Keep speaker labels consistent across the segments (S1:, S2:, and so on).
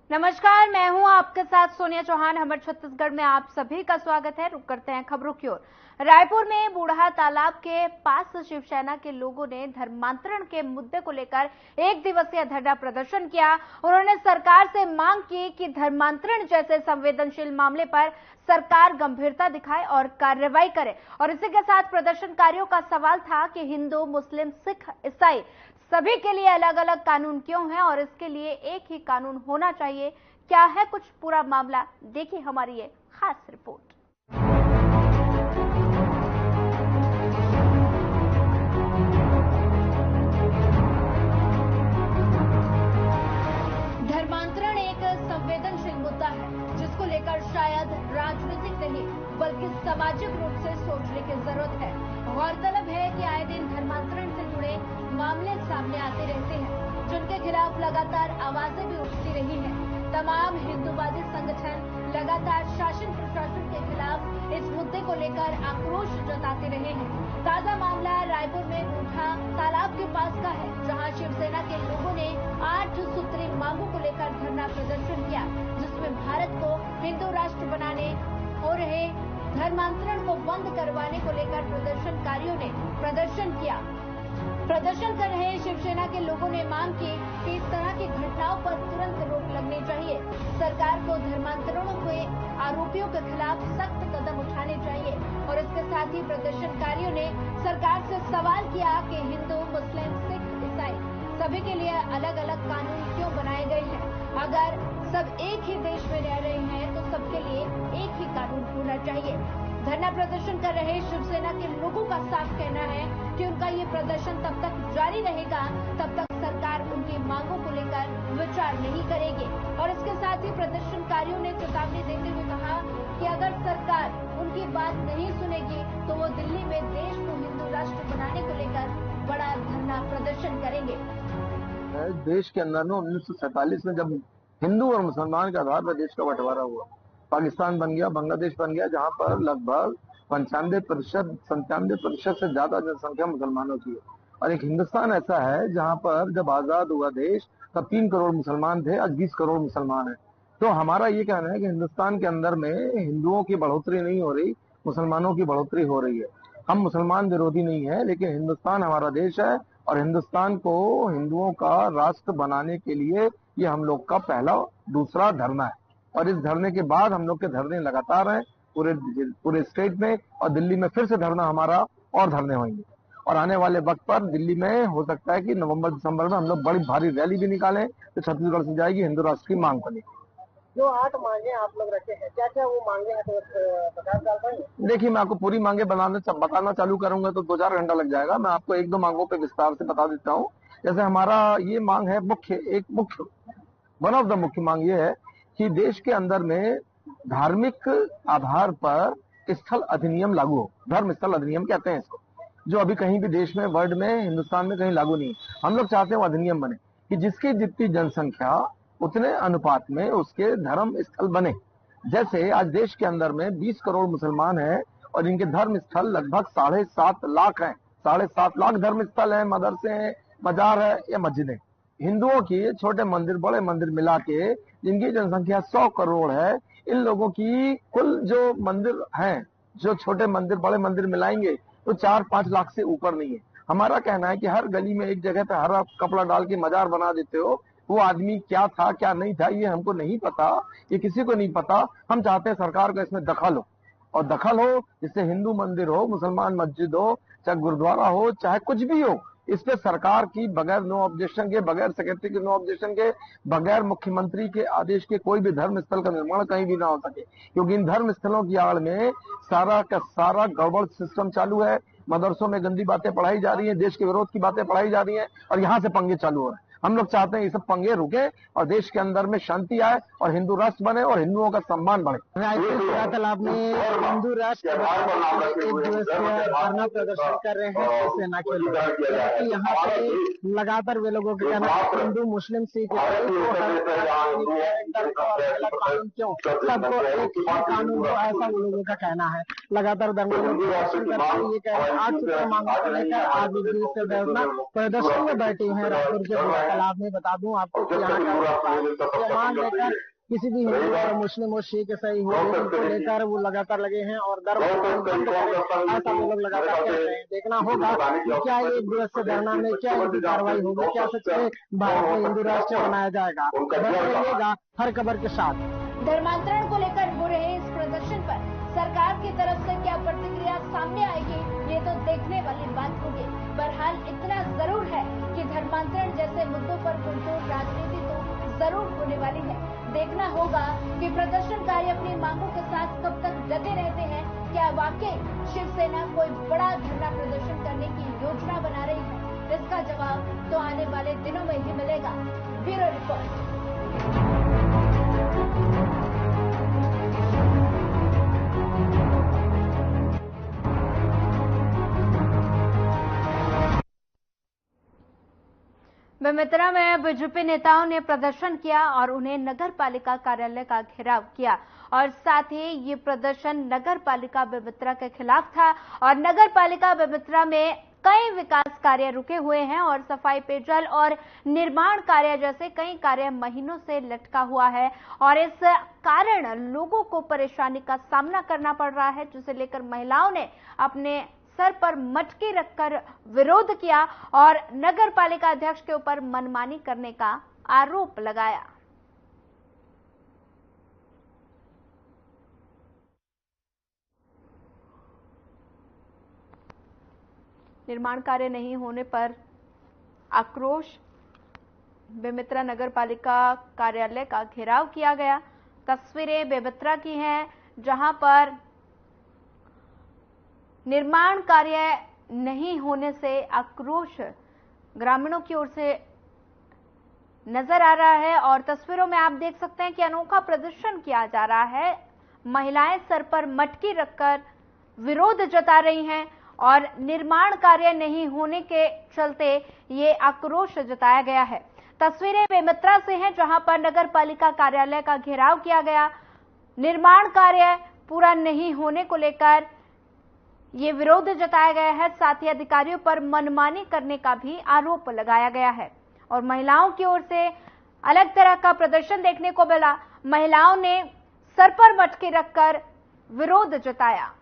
S1: नमस्कार, मैं हूं आपके साथ सोनिया चौहान। हमर छत्तीसगढ़ में आप सभी का स्वागत है। रुक करते हैं खबरों की ओर। रायपुर में बूढ़ा तालाब के पास शिवसेना के लोगों ने धर्मांतरण के मुद्दे को लेकर एक दिवसीय धरना प्रदर्शन किया। उन्होंने सरकार से मांग की कि धर्मांतरण जैसे संवेदनशील मामले पर सरकार गंभीरता दिखाए और कार्रवाई करे। और इसी के साथ प्रदर्शनकारियों का सवाल था कि हिंदू, मुस्लिम, सिख, ईसाई सभी के लिए अलग अलग कानून क्यों है और इसके लिए एक ही कानून होना चाहिए। क्या है कुछ पूरा मामला, देखिए हमारी ये खास रिपोर्ट। धर्मांतरण एक संवेदनशील मुद्दा है जिसको लेकर शायद राजनीतिक नहीं बल्कि सामाजिक रूप से सोचने की जरूरत है। गौरतलब है कि आए दिन धर्मांतरण से जुड़े मामले सामने आते रहते हैं, जिनके खिलाफ लगातार आवाजें भी उठती रही हैं। तमाम हिंदूवादी संगठन लगातार शासन प्रशासन के खिलाफ इस मुद्दे को लेकर आक्रोश जताते रहे हैं। ताजा मामला रायपुर में बूढ़ा तालाब के पास का है, जहां शिवसेना के लोगों ने 8 सूत्री मांगों को लेकर धरना प्रदर्शन किया, जिसमें भारत को हिंदू राष्ट्र बनाने हो रहे धर्मांतरण को बंद करवाने को लेकर प्रदर्शनकारियों ने प्रदर्शन किया। प्रदर्शन कर रहे शिवसेना के लोगों ने मांग की कि इस तरह की घटनाओं पर तुरंत रोक लगनी चाहिए। सरकार को धर्मांतरणों के आरोपियों के खिलाफ सख्त कदम उठाने चाहिए। और इसके साथ ही प्रदर्शनकारियों ने सरकार से सवाल किया कि हिंदू, मुस्लिम, सिख, ईसाई सभी के लिए अलग अलग कानून क्यों बनाए गए हैं। अगर सब एक ही देश में रह रहे हैं तो सबके लिए एक ही कानून होना चाहिए। धरना प्रदर्शन कर रहे शिवसेना के लोगों का साफ कहना है कि उनका ये प्रदर्शन तब तक जारी रहेगा तब तक सरकार उनकी मांगों को लेकर विचार नहीं करेगी। और इसके साथ ही प्रदर्शनकारियों ने चेतावनी देते हुए कहा कि अगर सरकार उनकी बात नहीं सुनेगी तो वो दिल्ली में देश को हिंदू राष्ट्र बनाने को लेकर बड़ा धरना प्रदर्शन करेंगे।
S2: देश के अंदर में 1947 में जब हिंदू और मुसलमान के आधार पर देश का बंटवारा हुआ, पाकिस्तान बन गया, बांग्लादेश बन गया, जहां पर लगभग 97% से ज्यादा जनसंख्या मुसलमानों की है। और एक हिंदुस्तान ऐसा है जहां पर जब आजाद हुआ देश तब 3 करोड़ मुसलमान थे, आज 20 करोड़ मुसलमान है। तो हमारा ये कहना है कि हिंदुस्तान के अंदर में हिंदुओं की बढ़ोतरी नहीं हो रही, मुसलमानों की बढ़ोतरी हो रही है। हम मुसलमान विरोधी नहीं है, लेकिन हिंदुस्तान हमारा देश है और हिंदुस्तान को हिंदुओं का राष्ट्र बनाने के लिए ये हम लोग का दूसरा धरना है। और इस धरने के बाद हम लोग के धरने लगातार हैं पूरे स्टेट में, और दिल्ली में फिर से धरना हमारा और धरने होंगे। और आने वाले वक्त पर दिल्ली में हो सकता है कि नवंबर दिसंबर में हम लोग बड़ी भारी रैली भी निकालें तो छत्तीसगढ़ से जाएगी हिंदू राष्ट्र की मांग बनी।
S3: जो 8 मांगे आप लोग रखे हैं, क्या क्या वो मांगे हैं, तो बता पाएंगे?
S2: देखिए, मैं आपको पूरी मांगे बताना चालू करूंगा तो 2-4 घंटा लग जाएगा। मैं आपको 1-2 मांगों पे विस्तार से बता देता हूँ। जैसे हमारा ये मांग है वन ऑफ द मुख्य मांग ये है कि देश के अंदर में धार्मिक आधार पर स्थल अधिनियम लागू हो। धर्म स्थल अधिनियम कहते हैं इसको, जो अभी कहीं भी देश में, वर्ल्ड में, हिंदुस्तान में कहीं लागू नहीं है। हम लोग चाहते हैं वो अधिनियम बने कि जिसकी जितनी जनसंख्या उतने अनुपात में उसके धर्म स्थल बने। जैसे आज देश के अंदर में 20 करोड़ मुसलमान हैं और इनके धर्म स्थल लगभग 7.5 लाख हैं। 7.5 लाख धर्म स्थल है, मदरसे हैं, बाजार है या मस्जिदें। हिंदुओं की छोटे मंदिर, बड़े मंदिर मिला के जिनकी जनसंख्या 100 करोड़ है, इन लोगों की कुल जो मंदिर हैं, जो छोटे मंदिर, बड़े मंदिर मिलाएंगे तो 4-5 लाख से ऊपर नहीं है। हमारा कहना है कि हर गली में एक जगह पे हरा कपड़ा डाल के मजार बना देते हो। वो आदमी क्या था क्या नहीं था ये हमको नहीं पता, ये किसी को नहीं पता। हम चाहते हैं सरकार का इसमें दखल हो, और दखल हो जिससे हिंदू मंदिर हो, मुसलमान मस्जिद हो, चाहे गुरुद्वारा हो, चाहे कुछ भी हो, इस पे सरकार की बगैर नो ऑब्जेक्शन के, बगैर सेक्रेटरी के नो ऑब्जेक्शन के, बगैर मुख्यमंत्री के आदेश के कोई भी धर्म स्थल का निर्माण कहीं भी ना हो सके। क्योंकि इन धर्म स्थलों की आड़ में सारा का सारा गड़बड़ सिस्टम चालू है। मदरसों में गंदी बातें पढ़ाई जा रही है, देश के विरोध की बातें पढ़ाई जा रही है, और यहाँ से पंगे चालू हो रहे हैं। हम लोग चाहते हैं ये सब पंगे रुके और देश के अंदर में शांति आए और हिंदू राष्ट्र बने और हिंदुओं का सम्मान बढ़े।
S3: रायपुर तालाब में हिंदू राष्ट्र एक दिवसीय धरना प्रदर्शन कर रहे हैं शिवसेना के लोग। यहाँ पे लगातार वे लोगों का कहना है हिंदू, मुस्लिम, सिख क्यों सबको एक ही कानून हो, ऐसा वो लोगों का कहना है। लगातार दंगों में प्रदर्शन करते हुए ये कह रहे हैं 8 सूत्र मांगों को लेकर आज प्रदर्शन में बैठे हैं रायपुर के लाभ में बता दूं आपको कि यहाँ का मांग लेकर किसी भी हिंदू और मुस्लिम और सिख ईसाई हो उनको लेकर वो लगातार लगे हैं और धर्म ऐसा वो लोग लगातार कह रहे हैं। देखना होगा क्या ये एक दिवसीय धरना में क्या इनकी कार्रवाई होगी, क्या सच में भारत में हिंदू राष्ट्र बनाया जाएगा। बने रहिएगा हर खबर के साथ।
S1: धर्मांतरण को लेकर हो रहे इस प्रदर्शन पर सरकार की तरफ से क्या प्रतिक्रिया सामने आएगी, ये तो देखने वाली बात होगी। बहरहाल इतना जरूर है कि धर्मांतरण जैसे मुद्दों पर पुरजोर राजनीति तो जरूर होने वाली है। देखना होगा कि प्रदर्शनकारी अपनी मांगों के साथ कब तक डटे रहते हैं। क्या वाकई शिवसेना कोई बड़ा धरना प्रदर्शन करने की योजना बना रही है? इसका जवाब तो आने वाले दिनों में ही मिलेगा। Bureau report. बेमेतरा में बीजेपी नेताओं ने प्रदर्शन किया और उन्हें नगर पालिका कार्यालय का घेराव किया और साथ ही ये प्रदर्शन नगर पालिका बेमेतरा के खिलाफ था और नगर पालिका बेमेतरा में कई विकास कार्य रुके हुए हैं और सफाई, पेयजल और निर्माण कार्य जैसे कई कार्य महीनों से लटका हुआ है और इस कारण लोगों को परेशानी का सामना करना पड़ रहा है, जिसे लेकर महिलाओं ने अपने सर पर मटकी रखकर विरोध किया और नगर पालिका अध्यक्ष के ऊपर मनमानी करने का आरोप लगाया। निर्माण कार्य नहीं होने पर आक्रोश, बेमेतरा नगर पालिका कार्यालय का घेराव किया गया। तस्वीरें बेमेतरा की हैं जहां पर निर्माण कार्य नहीं होने से आक्रोश ग्रामीणों की ओर से नजर आ रहा है और तस्वीरों में आप देख सकते हैं कि अनोखा प्रदर्शन किया जा रहा है। महिलाएं सर पर मटकी रखकर विरोध जता रही हैं और निर्माण कार्य नहीं होने के चलते ये आक्रोश जताया गया है। तस्वीरें बेमेतरा से हैं जहां पर नगर पालिका कार्यालय का घेराव किया गया। निर्माण कार्य पूरा नहीं होने को लेकर ये विरोध जताया गया है, साथ ही अधिकारियों पर मनमानी करने का भी आरोप लगाया गया है और महिलाओं की ओर से अलग तरह का प्रदर्शन देखने को मिला। महिलाओं ने सर पर मटकी रखकर विरोध जताया।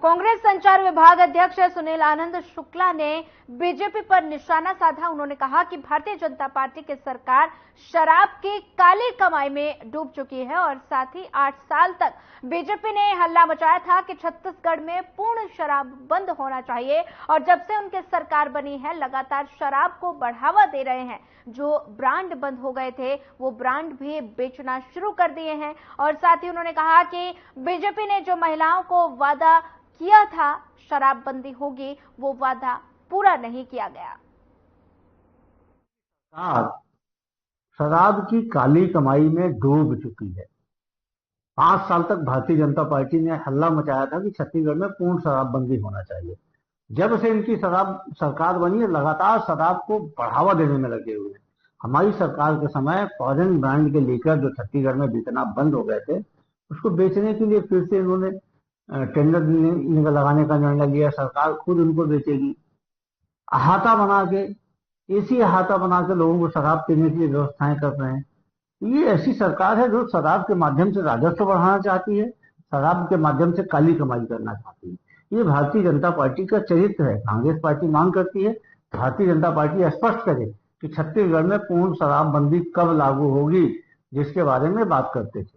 S1: कांग्रेस संचार विभाग अध्यक्ष सुनील आनंद शुक्ला ने बीजेपी पर निशाना साधा। उन्होंने कहा कि भारतीय जनता पार्टी की सरकार शराब की काली कमाई में डूब चुकी है और साथ ही 8 साल तक बीजेपी ने हल्ला मचाया था कि छत्तीसगढ़ में पूर्ण शराब बंद होना चाहिए और जब से उनकी सरकार बनी है लगातार शराब को बढ़ावा दे रहे हैं। जो ब्रांड बंद हो गए थे वो ब्रांड भी बेचना शुरू कर दिए हैं और साथ ही उन्होंने कहा कि बीजेपी ने जो महिलाओं को वादा किया था शराबबंदी होगी, वो वादा पूरा नहीं किया गया।
S4: शराब की काली कमाई में डूब चुकी है। 5 साल तक भारतीय जनता पार्टी ने हल्ला मचाया था कि छत्तीसगढ़ में पूर्ण शराबबंदी होना चाहिए। जब से इनकी शराब सरकार बनी है लगातार शराब को बढ़ावा देने में लगे हुए हैं। हमारी सरकार के समय फॉरेन ब्रांड के लेकर जो छत्तीसगढ़ में बिकना बंद हो गए थे उसको बेचने के लिए फिर से इन्होंने टेंडर लगाने का निर्णय लिया। सरकार खुद उनको बेचेगी। अहाता बना के ऐसी अहाता बना के लोगों को शराब पीने की व्यवस्थाएं कर रहे हैं। ये ऐसी सरकार है जो शराब के माध्यम से राजस्व बढ़ाना चाहती है, शराब के माध्यम से काली कमाई करना चाहती है। ये भारतीय जनता पार्टी का चरित्र है। कांग्रेस पार्टी मांग करती है भारतीय जनता पार्टी स्पष्ट करे कि छत्तीसगढ़ में पूर्ण शराबबंदी कब लागू होगी, जिसके बारे में बात करते थे।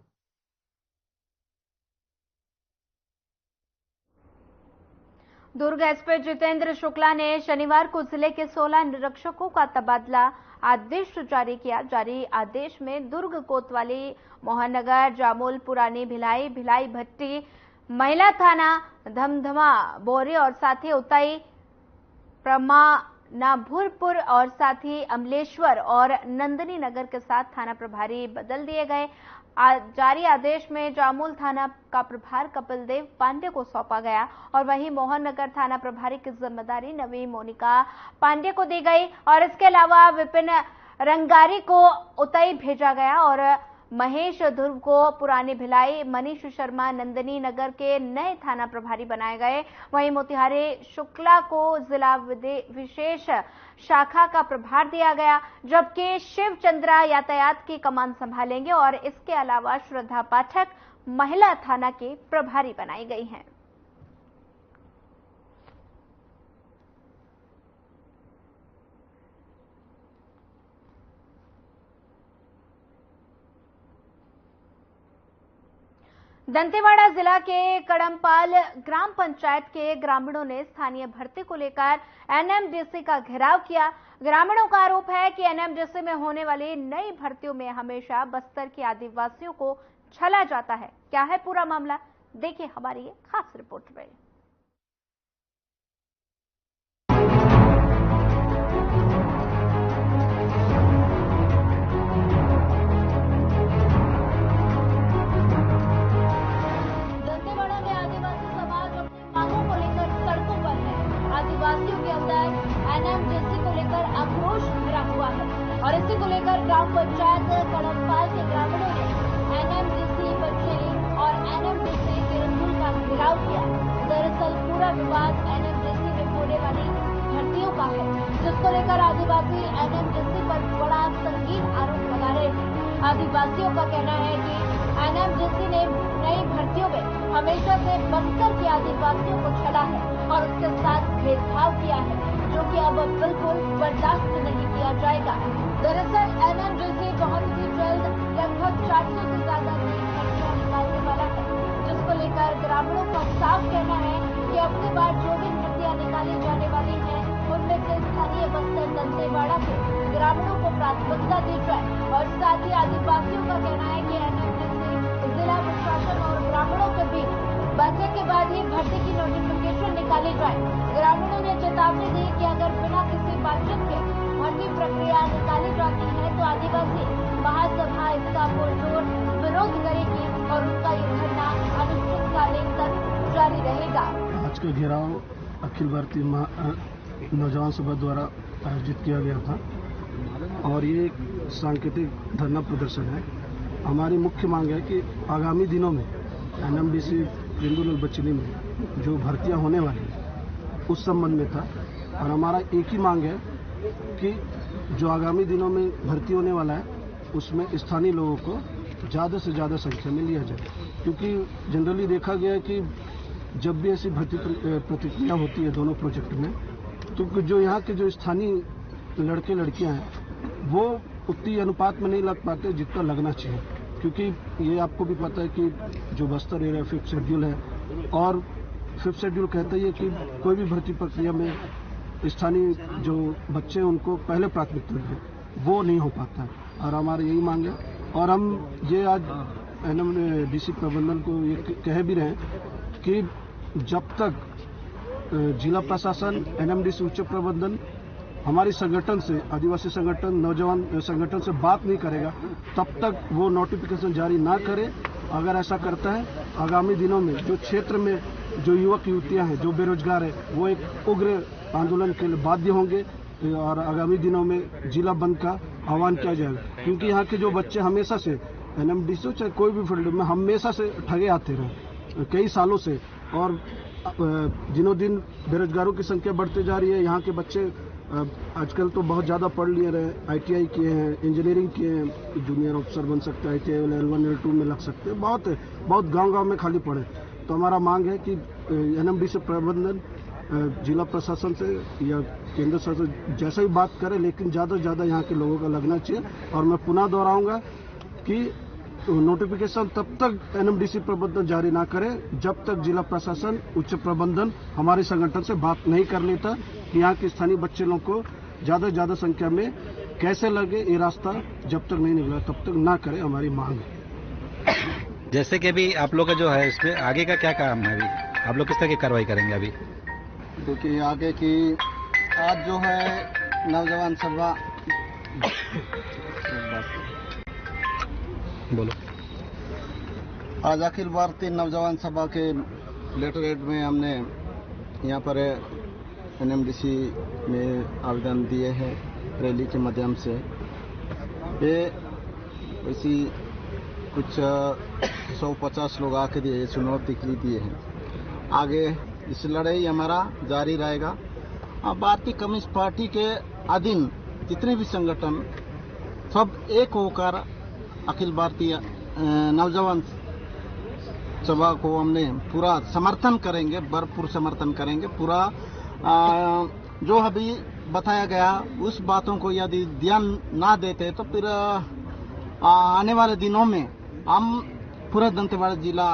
S1: दुर्ग एसपी जितेंद्र शुक्ला ने शनिवार को जिले के 16 निरीक्षकों का तबादला आदेश जारी किया। जारी आदेश में दुर्ग, कोतवाली, मोहननगर, जामुल, पुरानी भिलाई, भिलाई भट्टी, महिला थाना, धमधमा, बोरी और साथ ही उताई, प्रमानाभुरपुर और साथ ही अमलेश्वर और नंदनी नगर के साथ थाना प्रभारी बदल दिए गए। जारी आदेश में जामुल थाना का प्रभार कपिल देव पांडे को सौंपा गया और वहीं मोहन नगर थाना प्रभारी की जिम्मेदारी नवी मोनिका पांडे को दी गई और इसके अलावा विपिन रंगारी को उतई भेजा गया और महेश ध्रुव को पुरानी भिलाई, मनीष शर्मा नंदिनी नगर के नए थाना प्रभारी बनाए गए। वहीं मोतिहारी शुक्ला को जिला विशेष शाखा का प्रभार दिया गया, जबकि शिव चंद्रा यातायात की कमान संभालेंगे और इसके अलावा श्रद्धा पाठक महिला थाना के प्रभारी बनाई गई हैं। दंतेवाड़ा जिला के कड़मपाल ग्राम पंचायत के ग्रामीणों ने स्थानीय भर्ती को लेकर एनएमडीसी का घेराव किया। ग्रामीणों का आरोप है कि एनएमडीसी में होने वाली नई भर्तियों में हमेशा बस्तर के आदिवासियों को छला जाता है। क्या है पूरा मामला, देखिए हमारी ये खास रिपोर्ट में। आदिवासियों के अंदर एनएमडीसी को लेकर आक्रोश भरा हुआ है और इसी को लेकर ग्राम पंचायत कड़मपाल के ग्रामीणों ने एनएमडीसी बचेली और एनएमडीसी किरंदुल का घेराव किया। दरअसल पूरा विवाद एनएमडीसी में होने वाली भर्तियों का है, जिसको लेकर आदिवासी एनएमडीसी पर बड़ा संगीन आरोप लगा रहे थे। आदिवासियों का कहना है कि एनएमडीसी ने नई भर्तियों में हमेशा से बस्तर के आदिवासियों को छला है और उसके साथ भेदभाव किया है, जो कि अब बिल्कुल बर्दाश्त नहीं किया जाएगा। दरअसल एनएमडीसी बहुत ही जल्द लगभग 400 से ज्यादा नई भर्तियां निकालने वाला है, जिसको लेकर ग्रामीणों का साफ कहना है कि अब की बार जो भी भर्तियां निकाली जाने वाली हैं, उनमें से स्थानीय बस्तर दंतेवाड़ा के ग्रामीणों को प्राथमिकता दी जाए और साथ ही आदिवासियों का कहना है कि एनएमडीसी जिला प्रशासन और ग्रामीणों के बीच बैठक के बाद ही भर्ती की नोटिफिकेशन निकाली जाए। ग्रामीणों ने चेतावनी दी कि अगर बिना किसी बातचीत के भर्ती प्रक्रिया निकाली जाती है तो आदिवासी महासभा इसका पुरजोर विरोध करेगी और उनका ये धरना अनिश्चितकालीन तक जारी रहेगा।
S5: आज का घेराव अखिल भारतीय नौजवान सभा द्वारा आयोजित किया गया था और ये एक सांकेतिक धरना प्रदर्शन है। हमारी मुख्य मांग है कि आगामी दिनों में एनएमडीसी किरंदुल बचेली में जो भर्तियां होने वाली हैं उस संबंध में था और हमारा एक ही मांग है कि जो आगामी दिनों में भर्ती होने वाला है उसमें स्थानीय लोगों को ज़्यादा से ज़्यादा संख्या में लिया जाए, क्योंकि जनरली देखा गया है कि जब भी ऐसी भर्ती प्रतिक्रिया होती है दोनों प्रोजेक्ट में, तो जो यहाँ के जो स्थानीय लड़के लड़कियाँ हैं वो उतनी अनुपात में नहीं लग पाते जितना लगना चाहिए, क्योंकि ये आपको भी पता है कि जो बस्तर एरिया 5th शेड्यूल है और 5th शेड्यूल कहता है कि कोई भी भर्ती प्रक्रिया में स्थानीय जो बच्चे उनको पहले प्राथमिकता दें, वो नहीं हो पाता है और हमारी यही मांग है। और हम ये आज एनएमडीसी प्रबंधन को ये कह भी रहे हैं कि जब तक जिला प्रशासन, एनएमडीसी उच्च प्रबंधन हमारी संगठन से, आदिवासी संगठन, नौजवान संगठन से बात नहीं करेगा तब तक वो नोटिफिकेशन जारी ना करे। अगर ऐसा करता है आगामी दिनों में जो क्षेत्र में जो युवक युवतियां हैं, जो बेरोजगार है, वो एक उग्र आंदोलन के लिए बाध्य होंगे और आगामी दिनों में जिला बंद का आह्वान किया जाएगा, क्योंकि यहाँ के जो बच्चे हमेशा से एनएमडीसी चाहे कोई भी फील्ड में हमेशा से ठगे आते रहे कई सालों से और दिनों दिन बेरोजगारों की संख्या बढ़ती जा रही है। यहाँ के बच्चे आजकल तो बहुत ज़्यादा पढ़ लिए रहे, आईटीआई किए हैं, इंजीनियरिंग किए हैं, जूनियर ऑफिसर बन सकते हैं, आईटीआई L1 L2 में लग सकते हैं, बहुत गांव में खाली पड़े। तो हमारा मांग है कि एनएमडीसी प्रबंधन जिला प्रशासन से या केंद्र शासन जैसा ही बात करे, लेकिन ज़्यादा से ज़्यादा यहाँ के लोगों का लगना चाहिए। और मैं पुनः दोहराऊंगा कि नोटिफिकेशन तब तक एनएमडीसी प्रबंधन जारी ना करे जब तक जिला प्रशासन, उच्च प्रबंधन हमारे संगठन से बात नहीं कर लेता कि यहाँ के स्थानीय बच्चे लोगों को ज़्यादा से ज़्यादा संख्या में कैसे लगे, ये रास्ता जब तक नहीं निकला तब तक ना करे, हमारी मांग है।
S6: जैसे कि अभी आप लोग का जो है इसमें आगे का क्या काम है, अभी आप लोग किस तरह की कार्रवाई करेंगे? अभी
S7: देखिए आगे की आज जो है नौजवान सभा
S6: बोलो।
S7: आज अखिल भारतीय नौजवान सभा के लेटर हेड में हमने यहाँ पर एनएमडीसी में आवेदन दिए हैं रैली के माध्यम से। ये इसी कुछ 150 लोग आके दिए चुनौती के लिए दिए हैं। आगे इस लड़ाई हमारा जारी रहेगा। भारतीय कम्युनिस्ट पार्टी के अधीन जितने भी संगठन सब एक होकर अखिल भारतीय नौजवान सभा को हमने पूरा समर्थन करेंगे, भरपूर समर्थन करेंगे। पूरा जो अभी बताया गया उस बातों को यदि ध्यान ना देते तो फिर आने वाले दिनों में हम पूरा दंतेवाड़ा जिला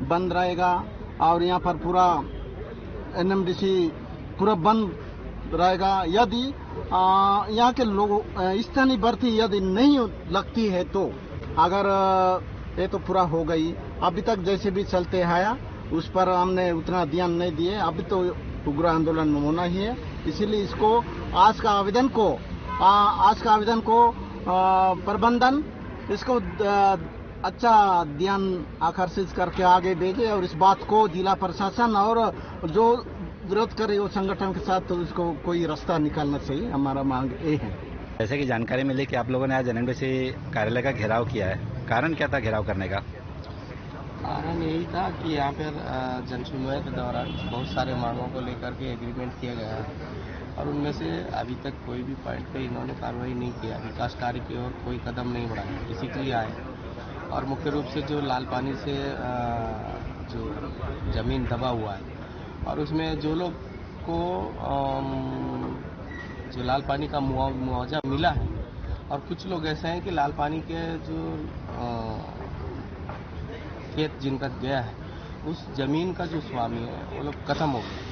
S7: बंद रहेगा और यहाँ पर पूरा एनएमडीसी पूरा बंद रहेगा। यदि यहाँ के लोगों स्थानीय भर्ती यदि नहीं लगती है तो अगर ये तो पूरा हो गई। अभी तक जैसे भी चलते आया उस पर हमने उतना ध्यान नहीं दिए। अभी तो उग्र आंदोलन होना ही है, इसीलिए इसको आज का आवेदन को प्रबंधन इसको अच्छा ध्यान आकर्षित करके आगे भेजे और इस बात को जिला प्रशासन और जो विरोध करे वो संगठन के साथ तो उसको कोई रास्ता निकालना चाहिए। हमारा मांग ये है।
S6: जैसे कि जानकारी मिली कि आप लोगों ने आज एनएमडीसी कार्यालय का घेराव किया है, कारण क्या था घेराव करने का?
S8: कारण यही था कि यहाँ पर जनसुनवाई के दौरान बहुत सारे मांगों को लेकर के एग्रीमेंट किया गया है और उनमें से अभी तक कोई भी पॉइंट पे इन्होंने कार्रवाई नहीं किया। विकास कार्य की ओर कोई कदम नहीं बढ़ाया, इसी के लिए आए। और मुख्य रूप से जो लाल पानी से जो जमीन दबा हुआ है और उसमें जो लोग को जो लाल पानी का मुआवजा मिला है और कुछ लोग ऐसे हैं कि लाल पानी के जो खेत जिनका गया है उस जमीन का जो स्वामी है वो लोग खत्म हो गए।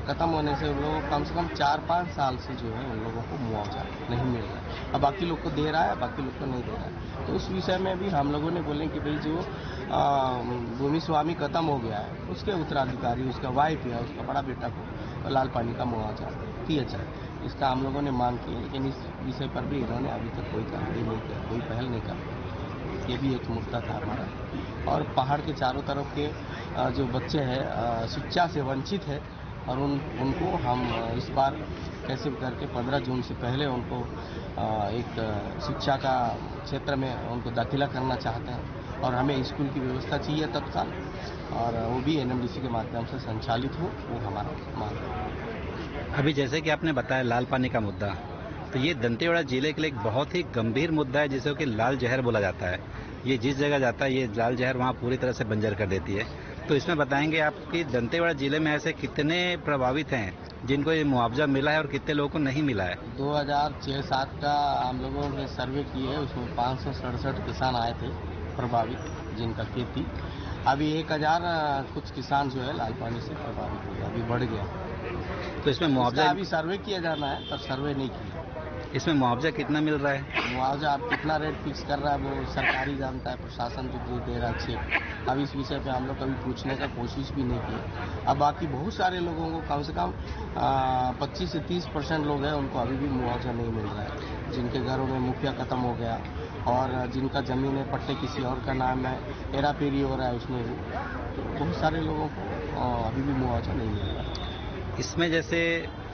S8: खत्म होने से उन लोगों को कम से कम 4-5 साल से जो है उन लोगों को मुआवजा नहीं मिल रहा है। अब बाकी लोग को दे रहा है, बाकी लोग को नहीं दे रहा है। तो उस विषय में भी हम लोगों ने बोले कि भाई जो भूमि स्वामी खत्म हो गया है उसके उत्तराधिकारी, उसका वाइफ या उसका बड़ा बेटा को लाल पानी का मुआवजा दिया जाए, इसका हम लोगों ने मांग की। लेकिन इस विषय पर भी इन्होंने अभी तक कोई कार्रवाई नहीं किया, कोई पहल नहीं कर। ये भी एक मुद्दा था हमारा। और पहाड़ के चारों तरफ के जो बच्चे हैं शिक्षा से वंचित है और उनको हम इस बार कैसे करके 15 जून से पहले उनको एक शिक्षा का क्षेत्र में उनको दाखिला करना चाहते हैं और हमें स्कूल की व्यवस्था चाहिए तत्काल और वो भी एनएमडीसी के माध्यम से संचालित हो, वो हमारा मांग है।
S6: अभी जैसे कि आपने बताया लाल पानी का मुद्दा, तो ये दंतेवाड़ा जिले के लिए एक बहुत ही गंभीर मुद्दा है जिसे कि लाल जहर बोला जाता है। ये जिस जगह जाता है ये लाल जहर वहाँ पूरी तरह से बंजर कर देती है। तो इसमें बताएंगे आप कि दंतेवाड़ा जिले में ऐसे कितने प्रभावित हैं जिनको ये मुआवजा मिला है और कितने लोगों को नहीं मिला है?
S8: 2006-07 का हम लोगों ने सर्वे किए है, उसमें 567 किसान आए थे प्रभावित जिनका खेती। अभी 1000 कुछ किसान जो है लाल पानी से प्रभावित हुए, अभी बढ़ गया।
S6: तो इसमें मुआवजा
S8: अभी सर्वे किया जाना है पर सर्वे नहीं किया।
S6: इसमें मुआवजा कितना मिल रहा है?
S8: मुआवजा आप कितना रेट फिक्स कर रहा है वो सरकारी जानता है, प्रशासन जो दे रहा है चेक। अब इस विषय पे हम लोग कभी पूछने का कोशिश भी नहीं की। अब बाकी बहुत सारे लोगों को कम से कम 25 से 30% लोग हैं उनको अभी भी मुआवजा नहीं मिल रहा है, जिनके घरों में मुखिया खत्म हो गया और जिनका जमीन है पट्टे किसी और का नाम है, हेरा फेरी हो रहा है उसमें भी। तो बहुत सारे लोगों को अभी भी मुआवजा नहीं मिल रहा है।
S6: इसमें जैसे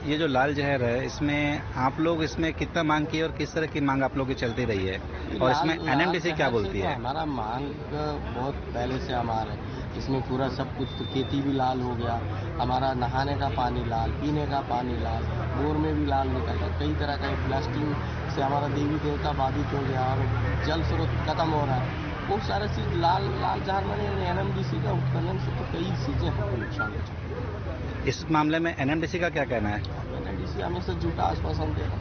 S6: ये जो लाल जहर है इसमें आप लोग इसमें कितना मांग की और किस तरह की मांग आप लोग की चलती रही है और इसमें एनएमडीसी क्या बोलती है?
S8: हमारा मांग बहुत पहले से हमारा है, इसमें पूरा सब कुछ तो खेती भी लाल हो गया, हमारा नहाने का पानी लाल, पीने का पानी लाल, बोर में भी लाल निकल गया, कई तरह का प्लास्टिक से हमारा देवी देवता बाधित हो गया और जल स्रोत खत्म हो रहा है। बहुत सारे चीज लाल जहर में एनएमडीसी का उत्खनन से तो कई चीजें हमको नुकसान हो चुकी है।
S6: इस मामले में एनएमडीसी का क्या कहना है?
S8: एनएमडीसी हमेशा झूठा आश्वासन दे रहा,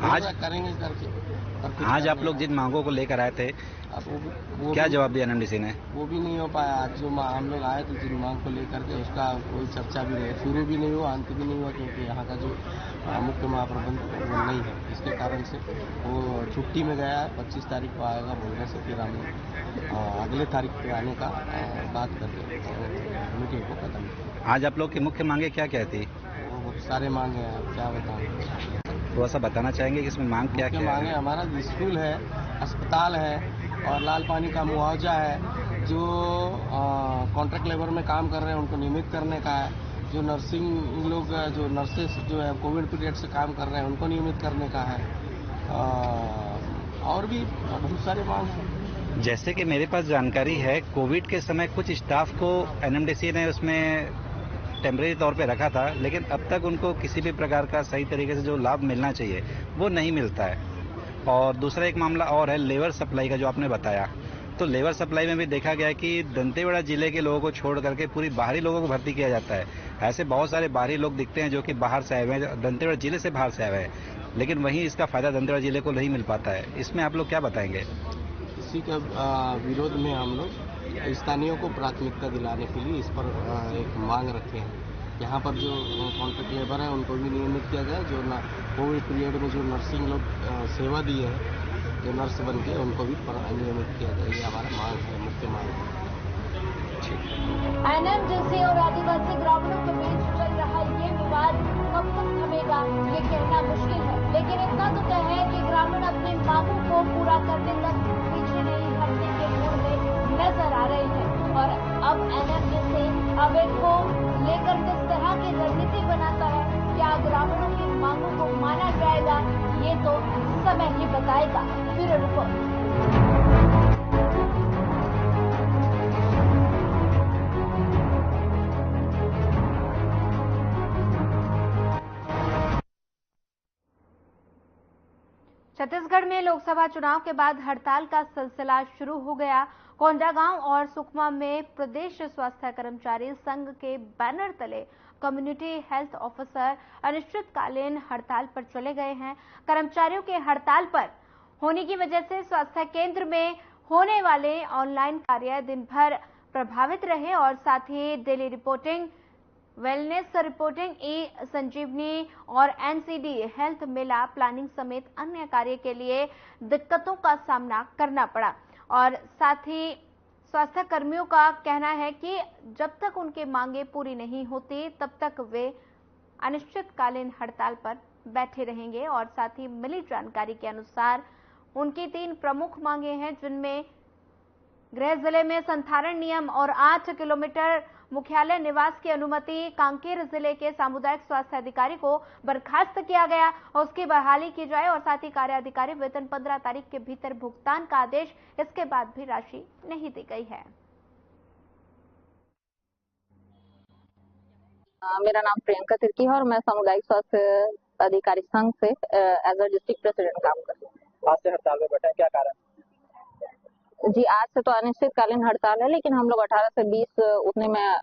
S8: आज करेंगे करके।
S6: आज आप लोग जिन मांगों को लेकर आए थे वो क्या जवाब दिया एनएमडीसी ने? वो
S8: भी नहीं हो पाया। आज जो हम लोग आए थे जिन मांग को लेकर के उसका कोई चर्चा भी नहीं, शुरू भी नहीं हुआ, अंत भी नहीं हुआ, क्योंकि यहाँ का जो मुख्य महाप्रबंधक वो नहीं है। इसके कारण से वो छुट्टी में गया है, 25 तारीख को आएगा बोलने से फिर हम अगले तारीख पे आने का बात करके मीटिंग को खत्म किया।
S6: आज आप लोग की मुख्य मांगे क्या क्या थी?
S8: वो सारे मांगे हैं, क्या बताऊँ।
S6: थोड़ा सा बताना चाहेंगे कि इसमें मांग क्या क्या
S8: मांगे? हमारा स्कूल है, अस्पताल है और लाल पानी का मुआवजा है। जो कॉन्ट्रैक्ट लेबर में काम कर रहे हैं उनको नियमित करने का है। जो नर्सिंग लोग जो नर्सेस जो है कोविड पीरियड से काम कर रहे हैं उनको नियमित करने का है। और भी बहुत सारे मांग हैं।
S6: जैसे कि मेरे पास जानकारी है, कोविड के समय कुछ स्टाफ को एनएमडीसी ने उसमें टेम्परेरी तौर पे रखा था, लेकिन अब तक उनको किसी भी प्रकार का सही तरीके से जो लाभ मिलना चाहिए वो नहीं मिलता है। और दूसरा एक मामला और है लेबर सप्लाई का, जो आपने बताया। तो लेबर सप्लाई में भी देखा गया है कि दंतेवाड़ा जिले के लोगों को छोड़ करके पूरी बाहरी लोगों को भर्ती किया जाता है। ऐसे बहुत सारे बाहरी लोग दिखते हैं जो कि बाहर से आए हुए हैं, दंतेवाड़ा जिले से बाहर से आए हुए हैं, लेकिन वहीं इसका फायदा दंतेवाड़ा जिले को नहीं मिल पाता है। इसमें आप लोग क्या बताएंगे?
S8: इसी का विरोध में हम लोग स्थानीयों को प्राथमिकता दिलाने के लिए इस पर एक मांग रखे हैं। यहाँ पर जो कॉन्ट्रैक्ट लेबर है उनको भी नियमित किया जाए। जो कोविड पीरियड में जो नर्सिंग लोग सेवा दिए हैं, जो नर्स बन के, उनको भी नियमित किया जाए। ये हमारा मांग है, मुख्य मांग है।
S1: एनएमडीसी और आदिवासी ग्रामीणों के बीच चल रहा ये विवाद कब तक थमेगा ये कहना मुश्किल है, लेकिन इतना तो तय है कि ग्रामीण अपनी मांगों को पूरा करने तक पीछे नहीं हटने के मूड में नजर आ रहे हैं। और अब एनएमडीसी अब इनको लेकर किस तरह की रणनीति बनाता है, क्या ग्रामीणों की मांगों को माना जाएगा, ये तो समय ही बताएगा। Bureau report. छत्तीसगढ़ में लोकसभा चुनाव के बाद हड़ताल का सिलसिला शुरू हो गया। कोंडागांव और सुकमा में प्रदेश स्वास्थ्य कर्मचारी संघ के बैनर तले कम्युनिटी हेल्थ ऑफिसर अनिश्चितकालीन हड़ताल पर चले गए हैं। कर्मचारियों के हड़ताल पर होने की वजह से स्वास्थ्य केंद्र में होने वाले ऑनलाइन कार्य दिन भर प्रभावित रहे और साथ ही डेली रिपोर्टिंग, वेलनेस रिपोर्टिंग, ई संजीवनी और एनसीडी हेल्थ मेला प्लानिंग समेत अन्य कार्य के लिए दिक्कतों का सामना करना पड़ा। और साथ ही स्वास्थ्य कर्मियों का कहना है कि जब तक उनकी मांगे पूरी नहीं होती तब तक वे अनिश्चितकालीन हड़ताल पर बैठे रहेंगे। और साथ ही मिली जानकारी के अनुसार उनकी 3 प्रमुख मांगे हैं, जिनमें गृह जिले में संधारण नियम और 8 किलोमीटर मुख्यालय निवास की अनुमति, कांकेर जिले के सामुदायिक स्वास्थ्य अधिकारी को बर्खास्त किया गया और उसकी बहाली की जाए और साथ ही कार्य अधिकारी वेतन 15 तारीख के भीतर भुगतान का आदेश, इसके बाद भी राशि नहीं दी गई है।
S9: मेरा नाम प्रियंका तिर्की है और मैं सामुदायिक स्वास्थ्य अधिकारी संघ से एज अ डिस्ट्रिक्ट प्रेसिडेंट काम कर रही हूँ।
S3: आज से हड़ताल में बैठे हैं, क्या कारण?
S9: जी, आज से तो अनिश्चितकालीन हड़ताल है, लेकिन हम लोग 18 से 20 उतने में,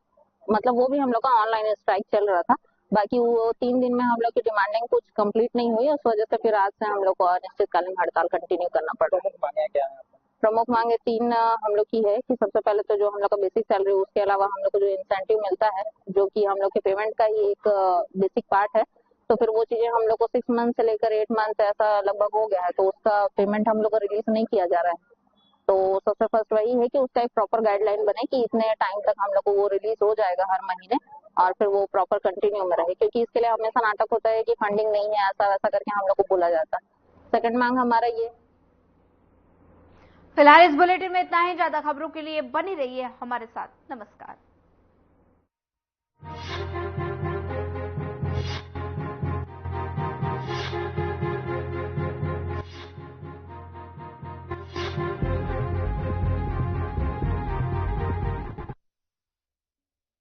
S9: मतलब वो भी हम लोग का ऑनलाइन स्ट्राइक चल रहा था। बाकी वो 3 दिन में हम लोग की डिमांडिंग कुछ कंप्लीट नहीं हुई, उस वजह से फिर आज से हम लोग को अनिश्चितकालीन हड़ताल कंटिन्यू करना पड़ रहा है।
S3: प्रमुख मांगे क्या है?
S9: प्रमुख मांगे 3 हम लोग की है कि सबसे पहले तो जो हम लोग का बेसिक सैलरी, उसके अलावा हम लोग को जो इंसेंटिव मिलता है, जो कि हम लोग के पेमेंट का ही एक बेसिक पार्ट है, तो फिर वो चीजें हम लोग को 6 मंथ से लेकर 8 मंथ ऐसा लगभग हो गया है, तो उसका पेमेंट हम लोग को रिलीज नहीं किया जा रहा है। तो सबसे फर्स्ट वही है कि उसका एक प्रॉपर गाइडलाइन बने कि इतने टाइम तक हम लोग को वो रिलीज हो जाएगा हर महीने और फिर वो प्रॉपर कंटिन्यू में रहे, क्योंकि इसके लिए हमेशा नाटक होता है कि फंडिंग नहीं है, ऐसा वैसा करके हम लोग को बोला जाता है। सेकंड मांग हमारा ये।
S1: फिलहाल इस बुलेटिन में इतना ही। ज्यादा खबरों के लिए बनी रहिए हमारे साथ। नमस्कार।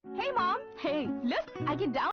S10: Hey mom, hey, look, I can download